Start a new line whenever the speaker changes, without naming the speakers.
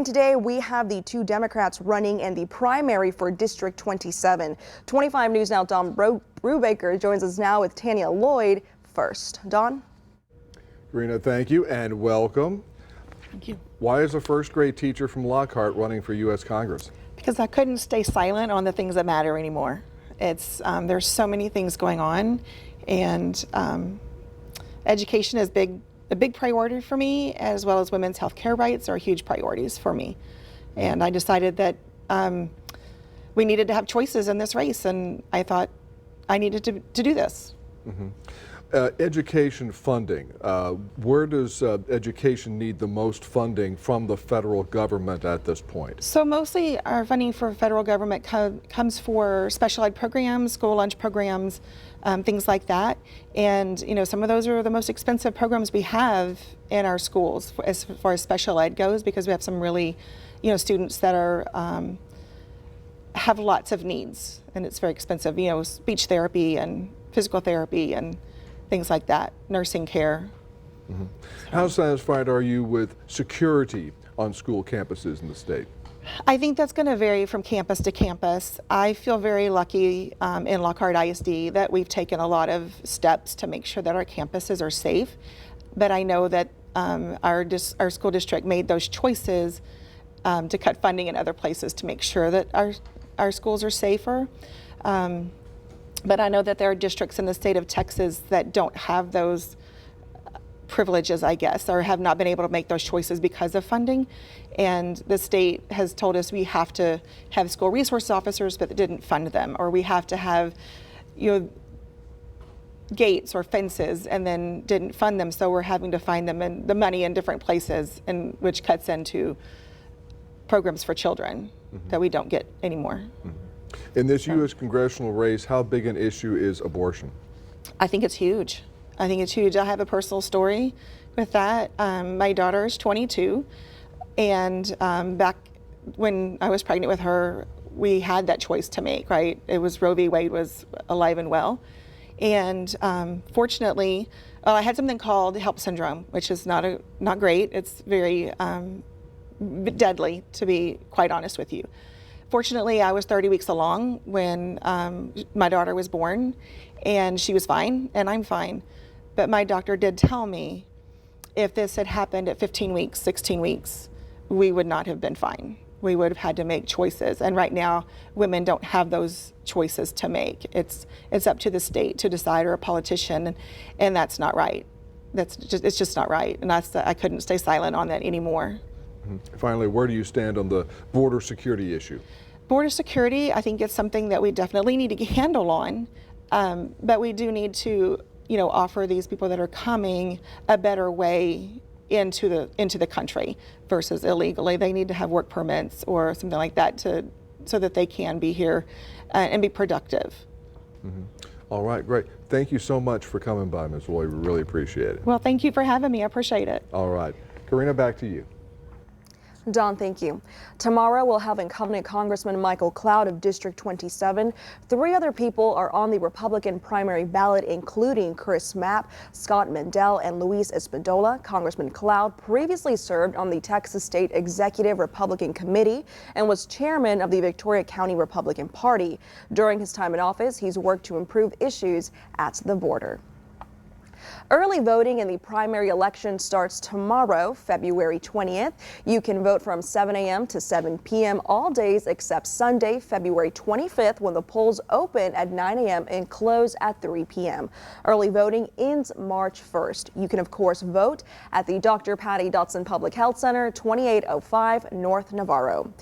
And today we have the two Democrats running in the primary for District 27. 25 News Now Don Brubaker joins us now with Tanya Lloyd first. Don?
Karina, thank you and welcome.
Thank you.
Why is a first grade teacher from Lockhart running for U.S. Congress?
Because I couldn't stay silent on the things that matter anymore. There's so many things going on, and education is a big priority for me, as well as women's health care rights are huge priorities for me. And I decided that we needed to have choices in this race, and I thought I needed to do this.
Mm-hmm. Education funding. Where does education need the most funding from the federal government at this point?
So mostly our funding for federal government comes for special ed programs, school lunch programs, things like that. And some of those are the most expensive programs we have in our schools as far as special ed goes, because we have some really, students that are have lots of needs, and it's very expensive. Speech therapy and physical therapy and things like that, nursing care.
Mm-hmm. How satisfied are you with security on school campuses in the state?
I think that's going to vary from campus to campus. I feel very lucky in Lockhart ISD that we've taken a lot of steps to make sure that our campuses are safe. But I know that our school district made those choices to cut funding in other places to make sure that our schools are safer. But I know that there are districts in the state of Texas that don't have those privileges, I guess, or have not been able to make those choices because of funding. And the state has told us we have to have school resource officers, but they didn't fund them, or we have to have, gates or fences, and then didn't fund them. So we're having to find them in the money in different places, and which cuts into programs for children that we don't get anymore.
In this U.S. congressional race, how big an issue is abortion?
I think it's huge. I think it's huge. I have a personal story with that. My daughter is 22, and back when I was pregnant with her, we had that choice to make, right? It was Roe v. Wade was alive and well. And fortunately, I had something called HELP syndrome, which is not great. It's very deadly, to be quite honest with you. Fortunately, I was 30 weeks along when my daughter was born, and she was fine, and I'm fine. But my doctor did tell me if this had happened at 15 weeks, 16 weeks, we would not have been fine. We would have had to make choices. And right now, women don't have those choices to make. It's up to the state to decide, or a politician, and that's not right. It's just not right. And I couldn't stay silent on that anymore.
Finally, where do you stand on the border security issue?
Border security, I think it's something that we definitely need to get a handle on, but we do need to, offer these people that are coming a better way into the country versus illegally. They need to have work permits or something like that so that they can be here and be productive.
Mm-hmm. All right, great. Thank you so much for coming by, Ms. Lloyd. We really appreciate it.
Well, thank you for having me. I appreciate it.
All right. Karina, back to you.
Don, thank you. Tomorrow we'll have incumbent Congressman Michael Cloud of District 27. 3 other people are on the Republican primary ballot, including Chris Mapp, Scott Mendel, and Luis Espadola. Congressman Cloud previously served on the Texas State Executive Republican Committee and was chairman of the Victoria County Republican Party. During his time in office, he's worked to improve issues at the border. Early voting in the primary election starts tomorrow, February 20th. You can vote from 7 a.m. to 7 p.m. all days except Sunday, February 25th, when the polls open at 9 a.m. and close at 3 p.m. Early voting ends March 1st. You can, of course, vote at the Dr. Patty Dotson Public Health Center, 2805 North Navarro.